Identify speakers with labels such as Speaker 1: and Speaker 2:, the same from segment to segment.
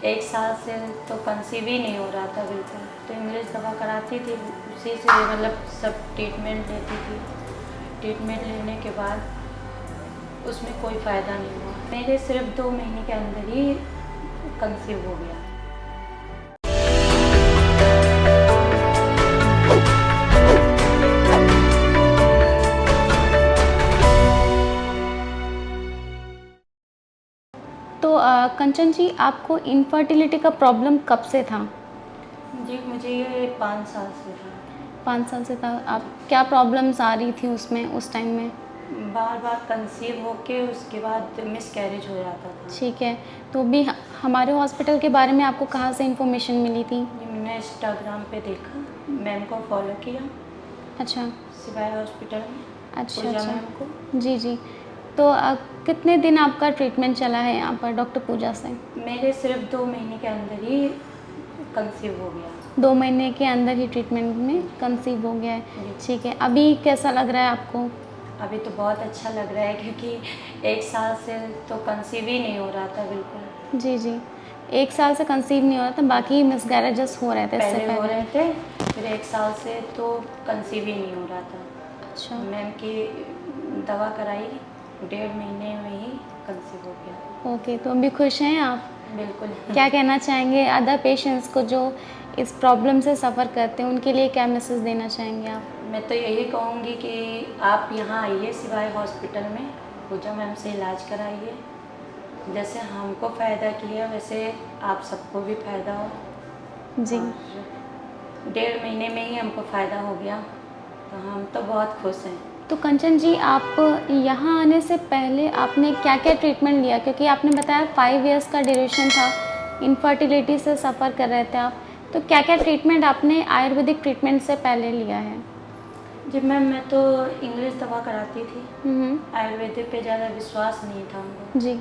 Speaker 1: 1 साल से तो कंसीव ही नहीं हो रहा था बिल्कुल। तो इंग्लिश दवा कराती थी, उसी से मतलब सब ट्रीटमेंट लेती थी। ट्रीटमेंट लेने के बाद उसमें कोई फ़ायदा नहीं हुआ। मेरे सिर्फ 2 महीने के अंदर ही कंसीव हो गया।
Speaker 2: तो कंचन जी, आपको इनफर्टिलिटी का प्रॉब्लम कब से था?
Speaker 1: जी, मुझे ये 5 साल से था।
Speaker 2: 5 साल से था। आप क्या प्रॉब्लम्स आ रही थी उसमें उस टाइम में?
Speaker 1: बार-बार कंसीव होके उसके बाद मिसकैरेज हो जाता था।
Speaker 2: ठीक है, तो भी हमारे हॉस्पिटल के बारे में आपको कहाँ से इन्फॉर्मेशन मिली थी?
Speaker 1: ये मैंने इंस्टाग्राम पे देखा, मैम को फॉलो किया,
Speaker 2: अच्छा,
Speaker 1: सिवाय हॉस्पिटल में,
Speaker 2: अच्छा,
Speaker 1: पूजा
Speaker 2: अच्छा।
Speaker 1: मैम को।
Speaker 2: जी, जी। तो कितने दिन आपका ट्रीटमेंट चला है यहाँ पर डॉक्टर पूजा से?
Speaker 1: मेरे सिर्फ 2 महीने के अंदर ही कंसीव हो गया।
Speaker 2: 2 महीने के अंदर ही ट्रीटमेंट में कंसीव हो गया है।
Speaker 1: जी,
Speaker 2: ठीक है, अभी कैसा लग रहा है आपको?
Speaker 1: अभी तो बहुत अच्छा लग रहा है क्योंकि 1 साल से तो कंसीव ही नहीं हो रहा था बिल्कुल।
Speaker 2: जी, जी। 1 साल से कंसीव नहीं हो रहा था, बाकी मिसकैरेजेस हो रहे थे इससे
Speaker 1: पहले हो
Speaker 2: पहले।
Speaker 1: रहे थे, फिर 1 साल से तो कंसीव ही नहीं हो रहा था।
Speaker 2: अच्छा,
Speaker 1: मैम की दवा कराई, 1.5 महीने में ही कंसीव हो गया।
Speaker 2: ओके, तो अभी खुश हैं आप?
Speaker 1: बिल्कुल।
Speaker 2: क्या कहना चाहेंगे अदर पेशेंट्स को जो इस प्रॉब्लम से सफ़र करते हैं, उनके लिए क्या मैसेज देना चाहेंगे आप?
Speaker 1: मैं तो यही कहूँगी कि आप यहाँ आइए सिवाय हॉस्पिटल में, पूजा मैम से इलाज कराइए। जैसे हमको फ़ायदा किया वैसे आप सबको भी फ़ायदा हो।
Speaker 2: जी।
Speaker 1: और 1.5 महीने में ही हमको फ़ायदा हो गया, तो हम तो बहुत खुश हैं।
Speaker 2: तो कंचन जी, आप यहाँ आने से पहले आपने क्या-क्या ट्रीटमेंट लिया? क्योंकि आपने बताया 5 इयर्स का ड्यूरेशन था, इनफर्टिलिटी से सफ़र कर रहे थे आप। तो क्या-क्या ट्रीटमेंट आपने आयुर्वेदिक ट्रीटमेंट से पहले लिया है?
Speaker 1: जी मैम, मैं तो इंग्लिश दवा कराती थी,
Speaker 2: हुँ, हुँ।
Speaker 1: आयुर्वेदिक पे ज़्यादा विश्वास नहीं था हमको।
Speaker 2: जी।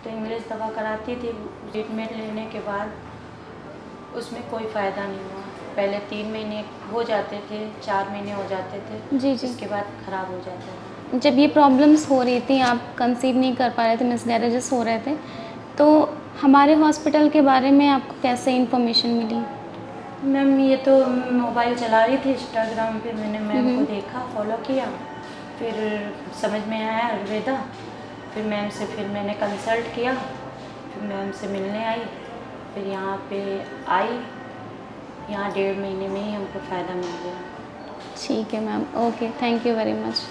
Speaker 1: तो इंग्लिश दवा कराती थी, ट्रीटमेंट लेने के बाद उसमें कोई फ़ायदा नहीं हुआ। पहले 3 महीने हो जाते थे, 4 महीने हो जाते थे,
Speaker 2: जी, जी।
Speaker 1: उसके बाद ख़राब हो जाता था।
Speaker 2: जब ये प्रॉब्लम्स हो रही थी, आप कंसीव नहीं कर पा रहे थे, मिसकैरेजेस हो रहे थे, तो हमारे हॉस्पिटल के बारे में आपको कैसे इन्फॉर्मेशन मिली?
Speaker 1: मैम, ये तो मोबाइल चला रही थी, इंस्टाग्राम पे मैंने
Speaker 2: हुँ,
Speaker 1: मैम को
Speaker 2: हुँ।
Speaker 1: देखा, फॉलो किया, फिर समझ में आया आयुर्वेदा, फिर मैम से फिर मैंने कंसल्ट किया, फिर मैम से मिलने आई, फिर यहाँ पे आई, यहाँ 1.5 महीने में ही हमको फ़ायदा मिल गया।
Speaker 2: ठीक है ma'am, okay, thank you very much.